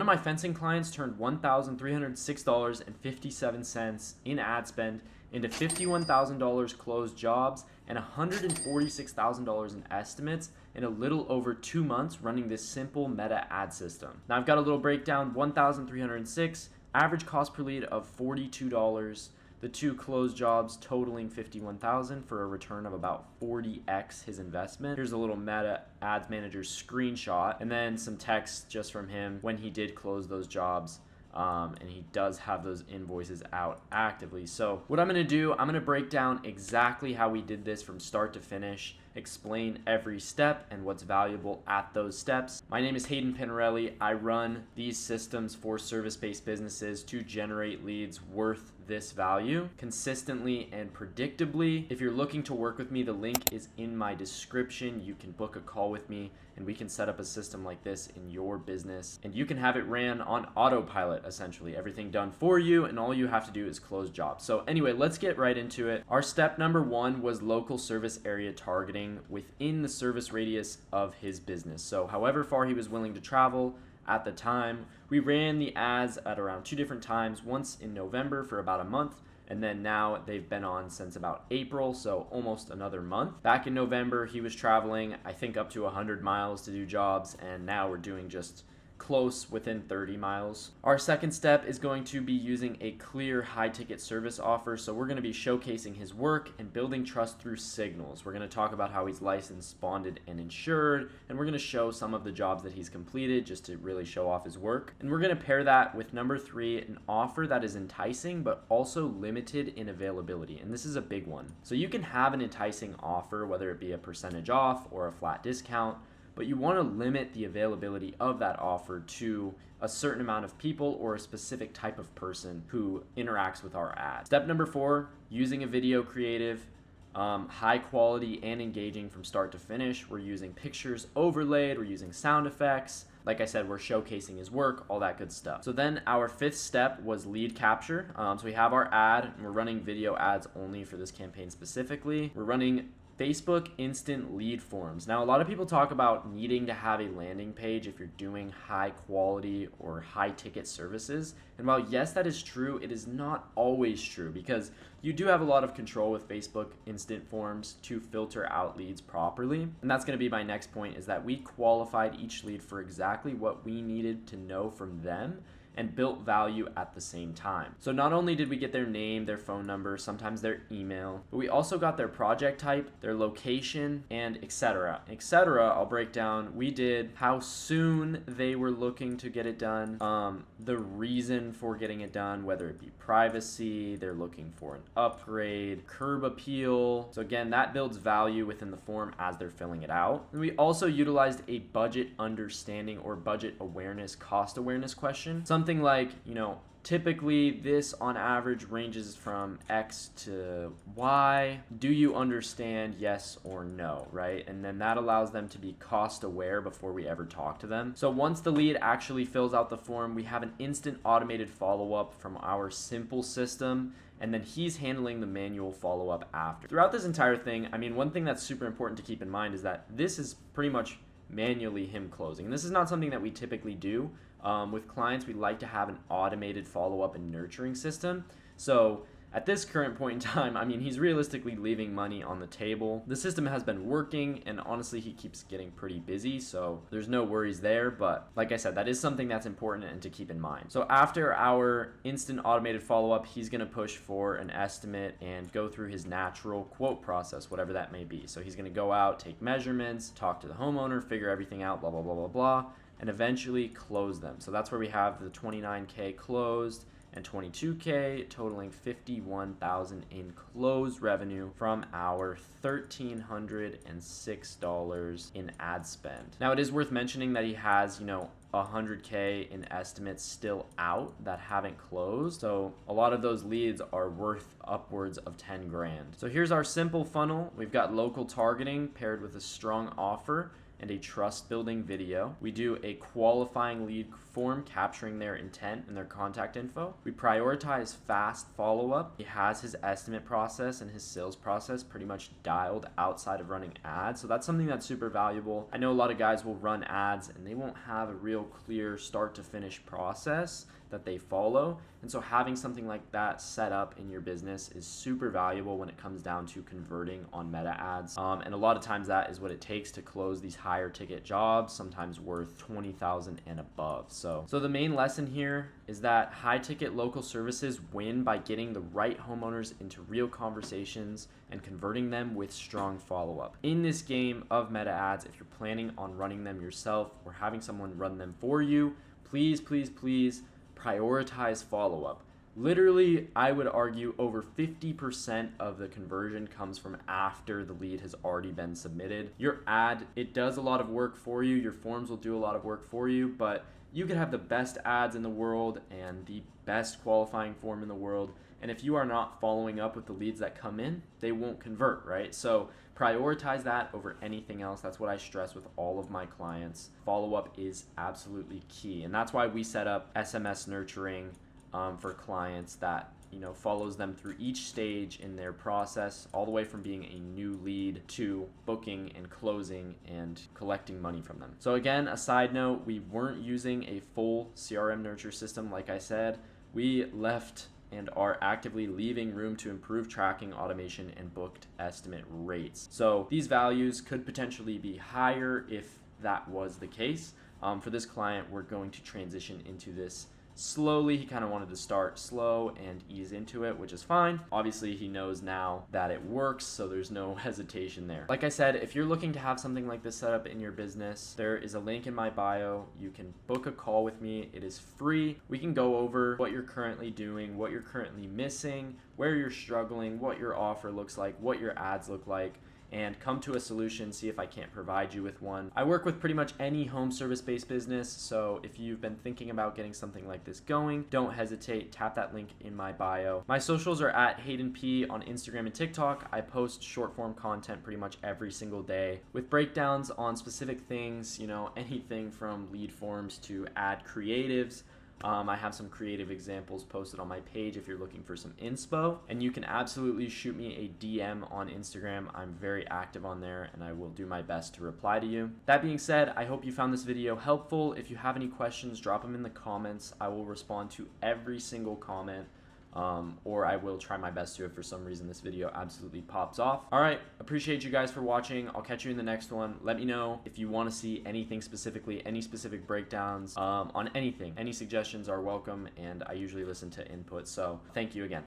of my fencing clients turned $1,306.57 in ad spend into $51,000 closed jobs and $146,000 in estimates in a little over 2 months running this simple meta ad system. Now I've got a little breakdown: 1,306, average cost per lead of $42, the 2 closed jobs totaling $51,000 for a return of about 40x his investment. Here's a little Meta Ads Manager screenshot, and then some text just from him when he did close those jobs. And he does have those invoices out actively. So what I'm going to do, I'm going to break down exactly how we did this from start to finish, explain every step and what's valuable at those steps. My name is Hayden Pinarelli. I run these systems for service-based businesses to generate leads worth this value consistently and predictably. If you're looking to work with me, the link is in my description. You can book a call with me and we can set up a system like this in your business, and you can have it ran on autopilot, essentially everything done for you, and all you have to do is close jobs. So anyway, let's get right into it. Our step number 1 was local service area targeting within the service radius of his business. So however far he was willing to travel at the time. We ran the ads at around 2 different times, once in November for about a month, and then now they've been on since about April, so almost another month. Back in November, he was traveling, I think, up to 100 miles to do jobs, and now we're doing just close within 30 miles. Our second step is going to be using a clear high ticket service offer. So we're going to be showcasing his work and building trust through signals. We're going to talk about how he's licensed, bonded, and insured, and we're going to show some of the jobs that he's completed just to really show off his work. And we're going to pair that with number 3, an offer that is enticing but also limited in availability. And this is a big one. So you can have an enticing offer, whether it be a percentage off or a flat discount, but you want to limit the availability of that offer to a certain amount of people or a specific type of person who interacts with our ad. Step number 4, using a video creative, high quality and engaging from start to finish. We're using pictures overlaid, we're using sound effects. Like I said, we're showcasing his work, all that good stuff. So then our 5th step was lead capture. So we have our ad, and we're running video ads only for this campaign specifically. We're running Facebook instant lead forms. Now, a lot of people talk about needing to have a landing page if you're doing high quality or high ticket services. And while yes, that is true, it is not always true, because you do have a lot of control with Facebook instant forms to filter out leads properly. And that's going to be my next point, is that we qualified each lead for exactly what we needed to know from them and built value at the same time. So not only did we get their name, their phone number, sometimes their email, but we also got their project type, their location, and etc. Etc. I'll break down. We did how soon they were looking to get it done, the reason for getting it done, whether it be privacy, they're looking for an upgrade, curb appeal. So again, that builds value within the form as they're filling it out. And we also utilized a budget understanding or budget awareness, cost awareness question. Something like, typically this on average ranges from X to Y. Do you understand? Yes or no, right? And then that allows them to be cost aware before we ever talk to them. So once the lead actually fills out the form, we have an instant automated follow-up from our simple system, and then he's handling the manual follow-up after. Throughout this entire thing, one thing that's super important to keep in mind is that this is pretty much manually him closing. And this is not something that we typically do. With clients, we like to have an automated follow-up and nurturing system. So at this current point in time, he's realistically leaving money on the table. The system has been working, and honestly, he keeps getting pretty busy, so there's no worries there. But like I said, that is something that's important and to keep in mind. So after our instant automated follow-up, he's going to push for an estimate and go through his natural quote process, whatever that may be. So he's going to go out, take measurements, talk to the homeowner, figure everything out, blah, blah, blah, blah, blah, and eventually close them. So that's where we have the $29K closed and $22K, totaling $51,000 in closed revenue from our $1,306 in ad spend. Now, it is worth mentioning that he has, $100K in estimates still out that haven't closed. So a lot of those leads are worth upwards of 10 grand. So here's our simple funnel. We've got local targeting paired with a strong offer, and a trust building video. We do a qualifying lead form capturing their intent and their contact info. We prioritize fast follow-up. He has his estimate process and his sales process pretty much dialed outside of running ads. So that's something that's super valuable. I know a lot of guys will run ads and they won't have a real clear start to finish process that they follow. And so having something like that set up in your business is super valuable when it comes down to converting on meta ads. And a lot of times that is what it takes to close these higher ticket jobs, sometimes worth $20,000 and above. So the main lesson here is that high ticket local services win by getting the right homeowners into real conversations and converting them with strong follow-up. In this game of meta ads, if you're planning on running them yourself or having someone run them for you, please prioritize follow-up. Literally, I would argue over 50% of the conversion comes from after the lead has already been submitted. Your ad, it does a lot of work for you. Your forms will do a lot of work for you, but you could have the best ads in the world and the best qualifying form in the world. And if you are not following up with the leads that come in, they won't convert, right? So prioritize that over anything else. That's what I stress with all of my clients. Follow-up is absolutely key. And that's why we set up SMS nurturing for clients that follows them through each stage in their process, all the way from being a new lead to booking and closing and collecting money from them. So again, a side note, we weren't using a full CRM nurture system. Like I said, we left and are actively leaving room to improve tracking, automation, and booked estimate rates. So these values could potentially be higher if that was the case. For this client, we're going to transition into this slowly. He kind of wanted to start slow and ease into it, which is fine. Obviously, he knows now that it works, so there's no hesitation there. Like I said, if you're looking to have something like this set up in your business, there is a link in my bio. You can book a call with me. It is free. We can go over what you're currently doing, what you're currently missing, where you're struggling, what your offer looks like, what your ads look like, and come to a solution, see if I can't provide you with one. I work with pretty much any home service-based business, so if you've been thinking about getting something like this going, don't hesitate, tap that link in my bio. My socials are at Hayden P on Instagram and TikTok. I post short form content pretty much every single day with breakdowns on specific things, anything from lead forms to ad creatives. I have some creative examples posted on my page if you're looking for some inspo, and you can absolutely shoot me a DM on Instagram. I'm very active on there and I will do my best to reply to you. That being said, I hope you found this video helpful. If you have any questions, drop them in the comments. I will respond to every single comment. Or I will try my best to if for some reason this video absolutely pops off. All right, appreciate you guys for watching. I'll catch you in the next one. Let me know if you want to see anything specifically, any specific breakdowns on anything. Any suggestions are welcome, and I usually listen to input. So thank you again.